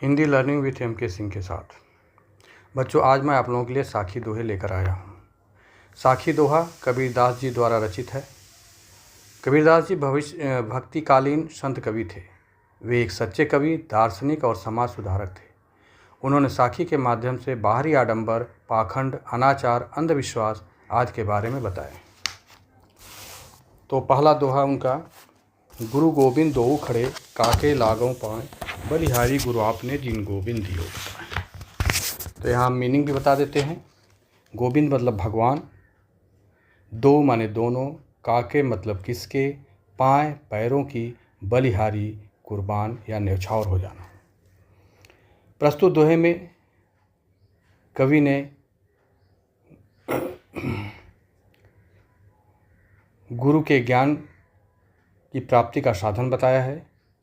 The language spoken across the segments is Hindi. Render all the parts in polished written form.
Hindi learning with MK Singh के साथ। बच्चों, आज मैं आप लोगों के लिए साखी दोहे लेकर आया हूँ। साखी दोहा कबीरदास जी द्वारा रचित है। कबीरदास जी भक्तिकालीन संत कवि थे। वे एक सच्चे कवि, दार्शनिक और समाज सुधारक थे। उन्होंने साखी के माध्यम से बाहरी आडंबर, पाखंड, अनाचार, अंधविश्वास आदि के बारे में बताया। तो पहला दोहा उनका, गुरु गोविंद दोऊ खड़े, काके लागों पाए, बलिहारी गुरु आपने जिन गोविंद दियो बताए। तो यहाँ मीनिंग भी बता देते हैं। गोविंद मतलब भगवान, दो माने दोनों, काके मतलब किसके, पाए पैरों की, बलिहारी कुर्बान या न्यौछावर हो जाना। प्रस्तुत दोहे में कवि ने गुरु के ज्ञान की प्राप्ति का साधन बताया है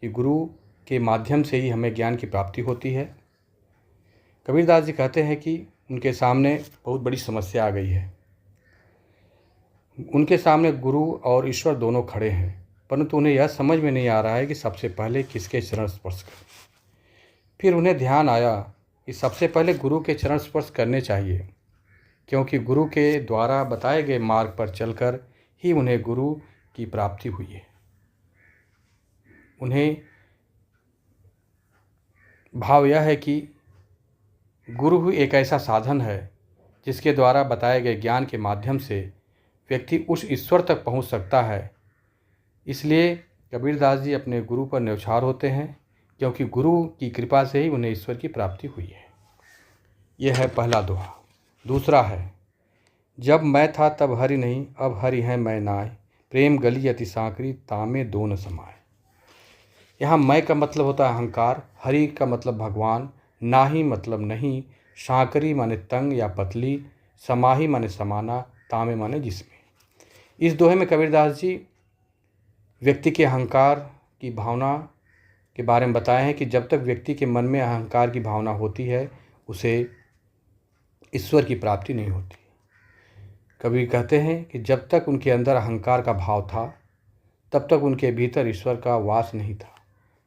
कि गुरु के माध्यम से ही हमें ज्ञान की प्राप्ति होती है। कबीरदास जी कहते हैं कि उनके सामने बहुत बड़ी समस्या आ गई है। उनके सामने गुरु और ईश्वर दोनों खड़े हैं, परंतु उन्हें यह समझ में नहीं आ रहा है कि सबसे पहले किसके चरण स्पर्श करें। फिर उन्हें ध्यान आया कि सबसे पहले गुरु के चरण स्पर्श करने चाहिए, क्योंकि गुरु के द्वारा बताए गए मार्ग पर चलकर ही उन्हें गुरु की प्राप्ति हुई है। उन्हें भाव यह है कि गुरु ही एक ऐसा साधन है जिसके द्वारा बताए गए ज्ञान के माध्यम से व्यक्ति उस ईश्वर तक पहुंच सकता है। इसलिए कबीरदास जी अपने गुरु पर न्यौछावर होते हैं, क्योंकि गुरु की कृपा से ही उन्हें ईश्वर की प्राप्ति हुई है। यह है पहला दोहा। दूसरा है, जब मैं था तब हरि नहीं, अब हरि है मैं नाय, प्रेम गली अति सांकरी, तामे दो न समाए। यहाँ मैं का मतलब होता है अहंकार, हरि का मतलब भगवान, नाही मतलब नहीं, सांकरी माने तंग या पतली, समाही माने समाना, तामे माने जिसमें। इस दोहे में कबीरदास जी व्यक्ति के अहंकार की भावना के बारे में बताए हैं कि जब तक व्यक्ति के मन में अहंकार की भावना होती है, उसे ईश्वर की प्राप्ति नहीं होती। कबीर कहते हैं कि जब तक उनके अंदर अहंकार का भाव था, तब तक उनके भीतर ईश्वर का वास नहीं था,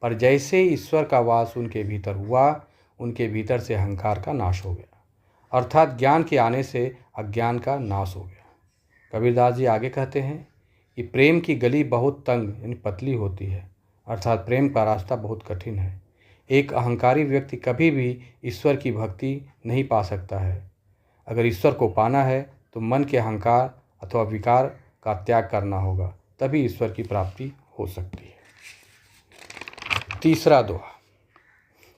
पर जैसे ही ईश्वर का वास उनके भीतर हुआ, उनके भीतर से अहंकार का नाश हो गया, अर्थात ज्ञान के आने से अज्ञान का नाश हो गया। कबीरदास जी आगे कहते हैं कि प्रेम की गली बहुत तंग यानी पतली होती है, अर्थात प्रेम का रास्ता बहुत कठिन है। एक अहंकारी व्यक्ति कभी भी ईश्वर की भक्ति नहीं पा सकता है। अगर ईश्वर को पाना है तो मन के अहंकार अथवा विकार का त्याग करना होगा, तभी ईश्वर की प्राप्ति हो सकती है। तीसरा दोहा,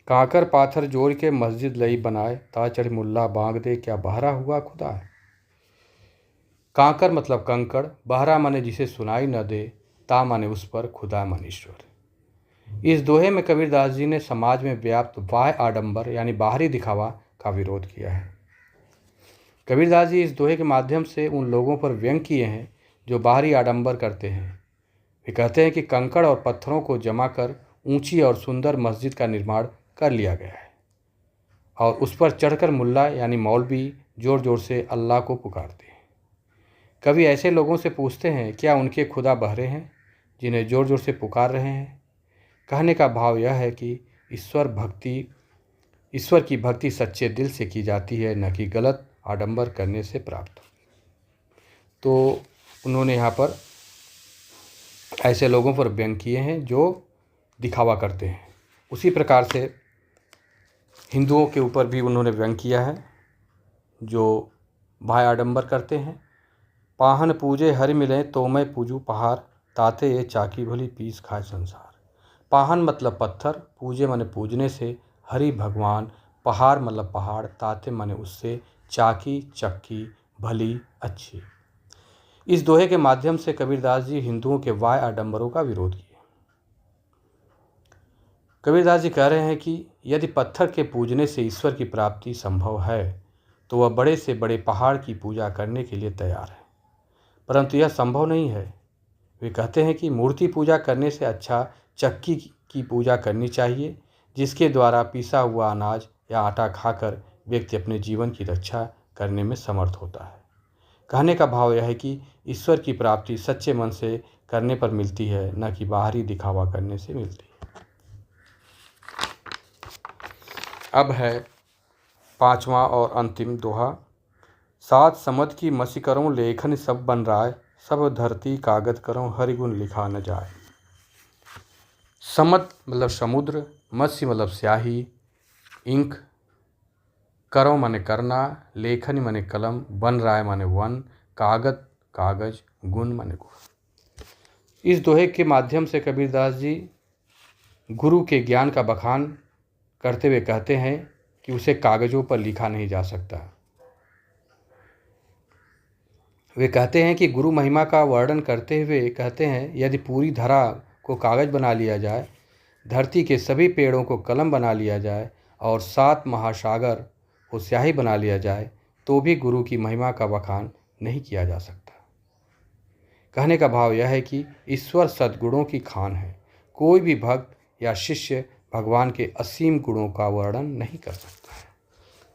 काकर पाथर जोड़ के मस्जिद लई बनाए, ता चढ़ मुल्ला बांग दे, क्या बहरा हुआ खुदा है। कांकर मतलब कंकड़, बहरा माने जिसे सुनाई न दे, ता माने उस पर, खुदा माने ईश्वर। इस दोहे में कबीरदास जी ने समाज में व्याप्त बाह्य आडंबर यानी बाहरी दिखावा का विरोध किया है। कबीरदास जी इस दोहे के माध्यम से उन लोगों पर व्यंग किए हैं जो बाहरी आडंबर करते हैं। वे कहते हैं कि कंकड़ और पत्थरों को जमा कर ऊंची और सुंदर मस्जिद का निर्माण कर लिया गया है और उस पर चढ़कर मुल्ला यानी मौलवी जोर जोर से अल्लाह को पुकारते हैं। कभी ऐसे लोगों से पूछते हैं, क्या उनके खुदा बहरे हैं जिन्हें जोर जोर से पुकार रहे हैं। कहने का भाव यह है कि ईश्वर की भक्ति सच्चे दिल से की जाती है, न कि गलत आडंबर करने से प्राप्त। तो उन्होंने यहाँ पर ऐसे लोगों पर व्यंग किए हैं जो दिखावा करते हैं। उसी प्रकार से हिंदुओं के ऊपर भी उन्होंने व्यंग किया है जो बाह्य आडंबर करते हैं। पाहन पूजे हरि मिले, तो मैं पूजू पहाड़, ताते ये चाकी भली पीस खाए संसार। पाहन मतलब पत्थर, पूजे माने पूजने से, हरि भगवान, पहाड़ मतलब पहाड़, ताते माने उससे, चाकी चक्की, भली अच्छी। इस दोहे के माध्यम से कबीरदास जी हिंदुओं के बाह्य आडंबरों का विरोध किए। कबीरदास जी कह रहे हैं कि यदि पत्थर के पूजने से ईश्वर की प्राप्ति संभव है, तो वह बड़े से बड़े पहाड़ की पूजा करने के लिए तैयार है, परंतु यह संभव नहीं है। वे कहते हैं कि मूर्ति पूजा करने से अच्छा चक्की की पूजा करनी चाहिए, जिसके द्वारा पिसा हुआ अनाज या आटा खाकर व्यक्ति अपने जीवन की रक्षा करने में समर्थ होता है। कहने का भाव यह है कि ईश्वर की प्राप्ति सच्चे मन से करने पर मिलती है, न कि बाहरी दिखावा करने से मिलती है। अब है पांचवा और अंतिम दोहा। सात समद की मसी करूँ लेखन सब बन राय, सब धरती कागज करूँ हरि गुण लिखा न जाए। समद मतलब समुद्र, मत्स्य मतलब स्याही, इंक, करो माने करना, लेखन माने कलम, बन राय माने वन, कागज, गुण माने गुण। इस दोहे के माध्यम से कबीरदास जी गुरु के ज्ञान का बखान करते हुए कहते हैं कि उसे कागज़ों पर लिखा नहीं जा सकता। वे कहते हैं कि गुरु महिमा का वर्णन करते हुए कहते हैं, यदि पूरी धरा को कागज़ बना लिया जाए, धरती के सभी पेड़ों को कलम बना लिया जाए और 7 महासागर को स्याही बना लिया जाए, तो भी गुरु की महिमा का बखान नहीं किया जा सकता। कहने का भाव यह है कि ईश्वर सद्गुणों की खान है। कोई भी भक्त या शिष्य भगवान के असीम गुणों का वर्णन नहीं कर सकता है।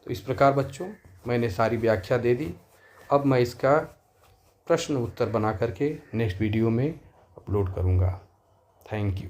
तो इस प्रकार बच्चों मैंने सारी व्याख्या दे दी। अब मैं इसका प्रश्न उत्तर बना करके नेक्स्ट वीडियो में अपलोड करूँगा। Thank you.